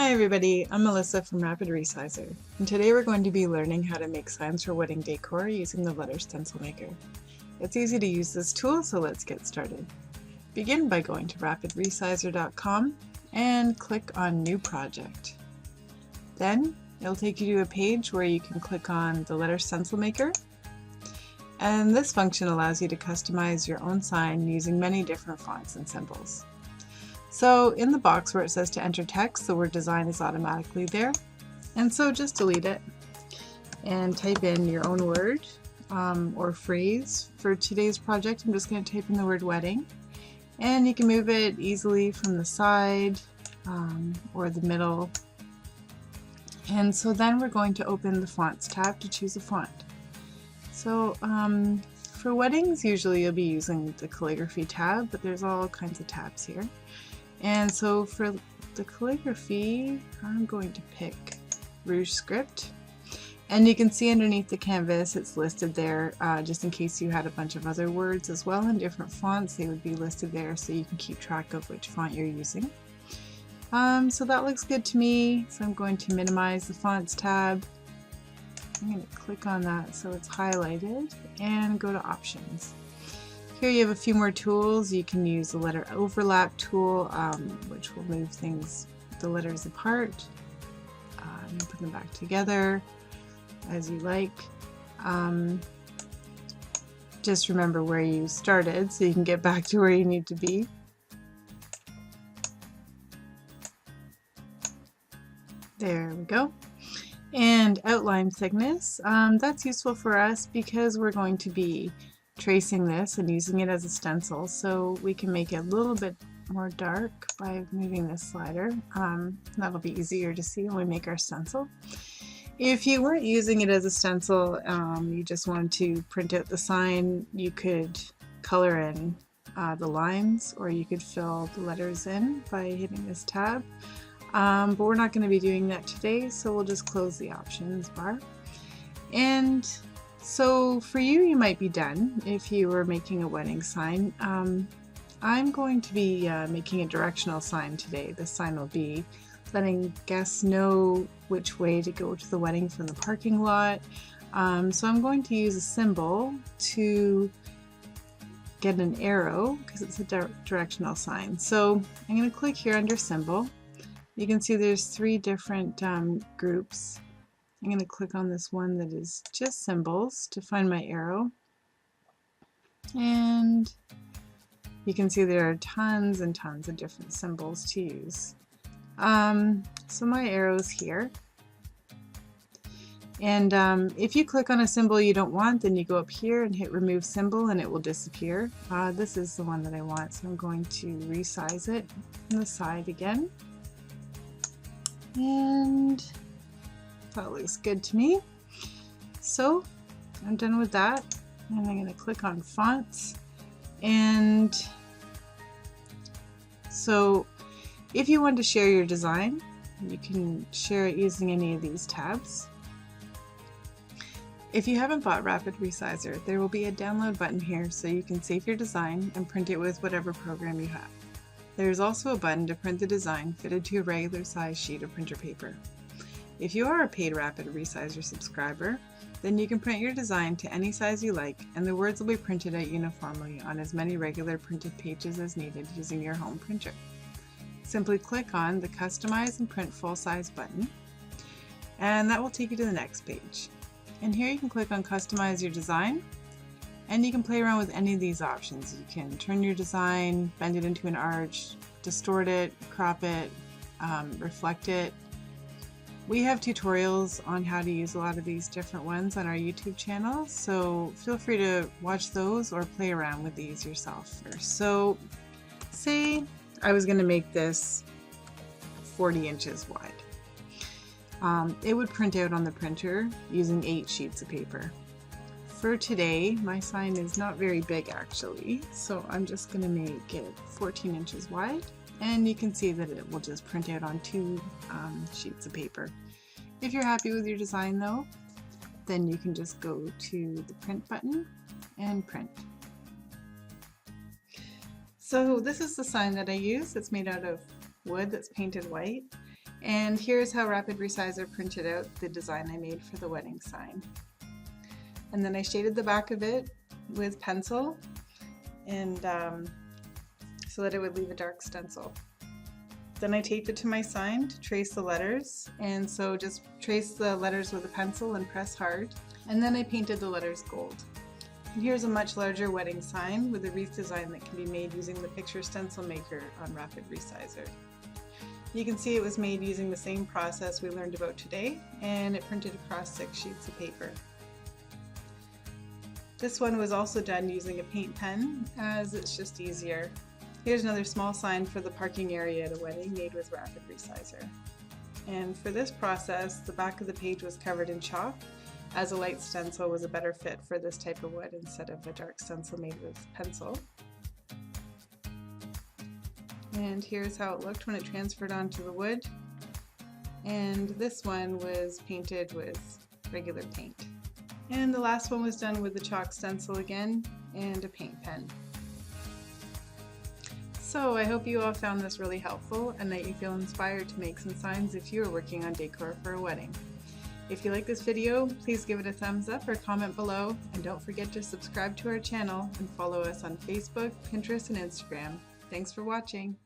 Hi everybody, I'm Melissa from Rapid Resizer, and today we're going to be learning how to make signs for wedding decor using the Letter Stencil Maker. It's easy to use this tool, so let's get started. Begin by going to rapidresizer.com and click on New Project. Then it'll take you to a page where you can click on the Letter Stencil Maker, and this function allows you to customize your own sign using many different fonts and symbols. So in the box where it says to enter text, the word design is automatically there. And so just delete it and type in your own word or phrase. For today's project, I'm just going to type in the word wedding. And you can move it easily from the side or the middle. And so then we're going to open the Fonts tab to choose a font. So for weddings, usually you'll be using the calligraphy tab, but there's all kinds of tabs here. And so for the calligraphy, I'm going to pick Rouge Script. And you can see underneath the canvas it's listed there, just in case you had a bunch of other words as well in different fonts, they would be listed there so you can keep track of which font you're using. So that looks good to me, so I'm going to minimize the Fonts tab. I'm going to click on that so it's highlighted and go to Options. Here you have a few more tools. You can use the letter overlap tool, which will move the letters apart. You put them back together as you like. Just remember where you started so you can get back to where you need to be. There we go. And outline thickness, that's useful for us because we're going to be tracing this and using it as a stencil, so we can make it a little bit more dark by moving this slider. That'll be easier to see when we make our stencil. If you weren't using it as a stencil, you just wanted to print out the sign, you could color in the lines, or you could fill the letters in by hitting this tab. But we're not going to be doing that today, so we'll just close the options bar. And so for you, you might be done if you were making a wedding sign. I'm going to be making a directional sign today. This sign will be letting guests know which way to go to the wedding from the parking lot. So I'm going to use a symbol to get an arrow because it's a directional sign. So I'm going to click here under symbol. You can see there's three different groups. I'm going to click on this one that is just symbols to find my arrow. And you can see there are tons and tons of different symbols to use. So my arrow's here. And if you click on a symbol you don't want, then you go up here and hit remove symbol and it will disappear. This is the one that I want, so I'm going to resize it on the side again. And that looks good to me. So I'm done with that, and I'm going to click on fonts. And so if you want to share your design, you can share it using any of these tabs. If you haven't bought Rapid Resizer, there will be a download button here so you can save your design and print it with whatever program you have. There is also a button to print the design fitted to a regular size sheet of printer paper. If you are a paid Rapid Resizer subscriber, then you can print your design to any size you like, and the words will be printed out uniformly on as many regular printed pages as needed using your home printer. Simply click on the Customize and Print Full Size button, and that will take you to the next page. And here you can click on Customize your design, and you can play around with any of these options. You can turn your design, bend it into an arch, distort it, crop it, reflect it. We have tutorials on how to use a lot of these different ones on our YouTube channel, so feel free to watch those or play around with these yourself. So say I was going to make this 40 inches wide. It would print out on the printer using 8 sheets of paper. For today, my sign is not very big actually, so I'm just going to make it 14 inches wide. And you can see that it will just print out on 2 sheets of paper. If you're happy with your design though, then you can just go to the print button and print. So this is the sign that I use. It's made out of wood that's painted white. And here's how Rapid Resizer printed out the design I made for the wedding sign. And then I shaded the back of it with pencil and so that it would leave a dark stencil. Then I taped it to my sign to trace the letters, and so just trace the letters with a pencil and press hard. And then I painted the letters gold. And here's a much larger wedding sign with a wreath design that can be made using the Picture Stencil Maker on Rapid Resizer. You can see it was made using the same process we learned about today, and it printed across 6 sheets of paper. This one was also done using a paint pen, as it's just easier. Here's another small sign for the parking area at a wedding made with Rapid Resizer. And for this process, the back of the page was covered in chalk, as a light stencil was a better fit for this type of wood instead of a dark stencil made with pencil. And here's how it looked when it transferred onto the wood. And this one was painted with regular paint. And the last one was done with the chalk stencil again and a paint pen. So I hope you all found this really helpful and that you feel inspired to make some signs if you are working on decor for a wedding. If you like this video, please give it a thumbs up or comment below, and don't forget to subscribe to our channel and follow us on Facebook, Pinterest, and Instagram. Thanks for watching.